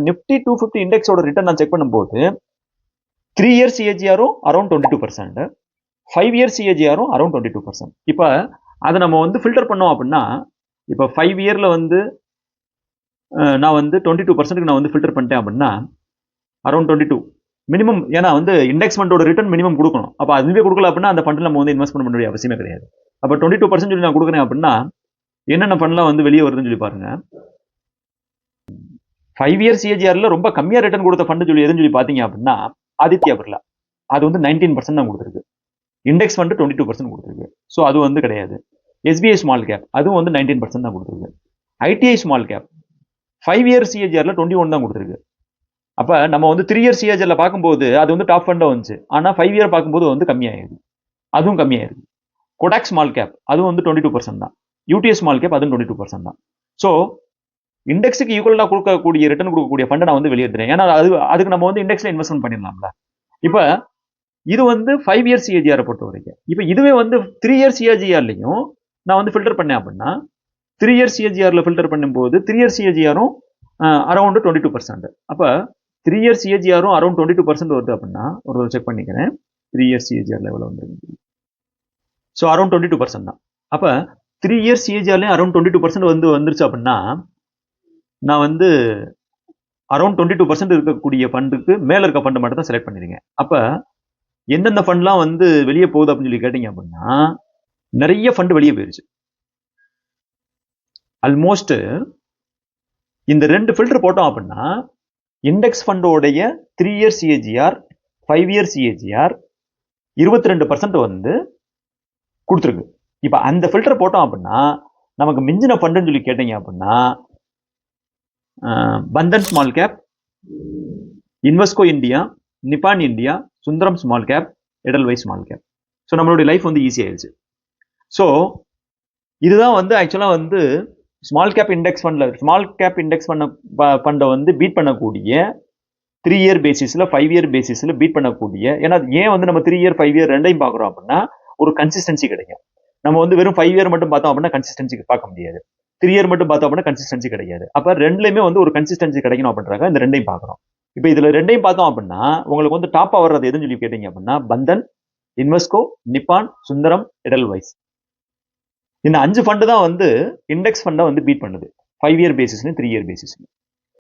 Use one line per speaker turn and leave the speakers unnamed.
Nifty 250 இண்டெக்ஸோட return நான் check பண்ணும்போது 3 years சிஏஜிஆரும் around 22%, 5 years சிஏஜிஆரும் around 22%. இப்போ அதை நம்ம வந்து ஃபில்டர் பண்ணோம் அப்படின்னா, இப்போ 5 இயர்ல வந்து நான் வந்து 22% நான் வந்து ஃபில்டர் பண்ணிட்டேன் அப்படின்னா அரௌண்ட் 22 மினிமம். ஏன்னா வந்து இண்டெக்ஸ் ஃபண்டோட ரிட்டர்ன் மினிமம் கொடுக்கணும். அப்போ அதுவே கொடுக்கல அப்படின்னா அந்த ஃபண்டில் நம்ம வந்து இன்வெஸ்ட்மெண்ட் பண்ண வேண்டிய அவசியமே கிடையாது. அப்போ 22% சொல்லி நான் கொடுக்குறேன் அப்படின்னா என்னென்ன ஃபண்ட்லாம் வந்து வெளியே வருதுன்னு சொல்லி பாருங்க. 5 இயர்ஸ் சிஏஜிஆர்ல ரொம்ப கம்மியாக ரிட்டர்ன் கொடுத்த ஃபண்டு சொல்லி எதுன்னு சொல்லி பார்த்தீங்க அப்படின்னா ஆதித்யா பிர்லா. அது வந்து 19% தான் கொடுத்துருக்கு. இண்டெக்ஸ் ஃபண்டு 22% கொடுத்துருக்கு. ஸோ அது வந்து கிடையாது. எஸ்பிஐ ஸ்மால் கேப் அதுவும் வந்து 19% தான் கொடுத்துருக்கு. ஐடிஐ ஸ்மால் கேப் 5 இயர்ஸ் சிஏஜிஆர்ல 21 தான் கொடுத்துருக்கு. அப்போ நம்ம வந்து 3 இயர்ஸ் சிஏஜிஆர்ல பார்க்கும்போது அது வந்து டாப் ஃபண்டாக வந்துச்சு. ஆனால் 5 இயர் பார்க்கும்போது வந்து கம்மியாயிருது. அதுவும் கம்மியாயிருது. கொடாக் ஸ்மால் கேப் அதுவும் வந்து 22% தான். யூடிஎஸ் ஸ்மால் கேப் அதுவும் 22% தான். ஸோ இண்டெக்ஸுக்கு ஈக்குவலாக கொடுக்கக்கூடிய ரிட்டர்ன் கொடுக்கக்கூடிய ஃபண்டை நான் வந்து வெளியேற்றுறேன். ஏன்னா அதுக்கு நம்ம வந்து இண்டெக்ஸ்ல இன்வெஸ்ட்மெண்ட் பண்ணிடலாம்ல. இப்போ இது வந்து 5 இயர்ஸ் சிஏஜிஆரை பொறுத்த வரைக்கும். இப்போ இதுவே வந்து 3 இயர்ஸ் சிஏஜிஆர்லையும் நான் வந்து ஃபில்டர் பண்ணேன் அப்படின்னா 3 இயர்ஸ் சிஏஜிஆர்ல ஃபில்டர் பண்ணும்போது 3 இயர்ஸ் சிஏஜிஆரும் அரௌண்ட் 22%. அப்போ 3 இயர்ஸ் சிஏஜிஆரும் அரௌண்ட் 22% வருது அப்படின்னா ஒரு செக் பண்ணிக்கிறேன். 3 இயர்ஸ் சிஏஜிஆர்ல எவ்வளோ வந்துருக்கு. ஸோ அரௌண்ட் 22% தான். அப்போ 3 இயர்ஸ் சிஏஜிஆர்லையும் அரௌண்ட் 22% வந்துருச்சு அப்படின்னா நான் வந்து அரௌண்ட் 22% இருக்கக்கூடிய ஃபண்டுக்கு மேலே இருக்க ஃபண்டு மட்டும் தான் செலக்ட் பண்ணிருங்க. அப்போ எந்தெந்த ஃபண்ட்லாம் வந்து வெளியே போகுது அப்படின்னு சொல்லி கேட்டீங்க அப்படின்னா நிறைய ஃபண்டு வெளியே போயிருச்சு. ஆல்மோஸ்ட் இந்த 2 ஃபில்டர் போட்டோம் அப்படின்னா இண்டெக்ஸ் ஃபண்டோடைய 3 இயர்ஸ் சிஏஜிஆர் 5 இயர்ஸ் சிஏஜிஆர் 22% வந்து கொடுத்துருக்கு. இப்போ அந்த ஃபில்டர் போட்டோம் அப்படின்னா நமக்கு மிஞ்சின ஃபண்டுன்னு சொல்லி கேட்டீங்க அப்படின்னா Bandhan small cap, Invesco India, Nippon India, Sundaram small cap, Edelweiss small cap. So நம்மளுடைய லைஃப் வந்து ஈஸி ஆயிடுச்சு. ஸோ இதுதான் வந்து ஆக்சுவலாக வந்து ஸ்மால் கேப் இண்டெக்ஸ் ஃபண்டை வந்து பீட் பண்ணக்கூடிய 3 இயர் பேசிஸில் 5 இயர் பேசிஸில் பீட் பண்ணக்கூடிய. ஏன்னா ஏன் வந்து நம்ம 3 இயர் 5 இயர் ரெண்டையும் பார்க்குறோம் அப்படின்னா ஒரு கன்சிஸ்டன்சி கிடைக்கும். நம்ம வந்து வெறும் 5 இயர் மட்டும் பார்த்தோம் அப்படின்னா கன்சிஸ்டன்சி பார்க்க முடியாது. 3 இயர் மட்டும் பார்த்தோம் அப்படின்னா கன்சிஸ்டன்சி கிடையாது. அப்போ ரெண்டுலையுமே வந்து ஒரு கன்சிஸ்டன்சி கிடைக்கணும் அப்படின்றாங்க. இந்த ரெண்டையும் பார்க்குறோம். இப்போ இதில் ரெண்டையும் பார்த்தோம் அப்படின்னா உங்களுக்கு வந்து டாப்பாக வர்றது எதுன்னு சொல்லி கேட்டீங்க அப்படின்னா பந்தன், இன்வெஸ்கோ, நிப்பான், சுந்தரம், எடல்வைஸ். இந்த 5 ஃபண்டு தான் வந்து இண்டெக்ஸ் ஃபண்டை வந்து பீட் பண்ணுது 5 இயர் பேசிஸ்லையும் 3 இயர் பேசிஸ்லையும்.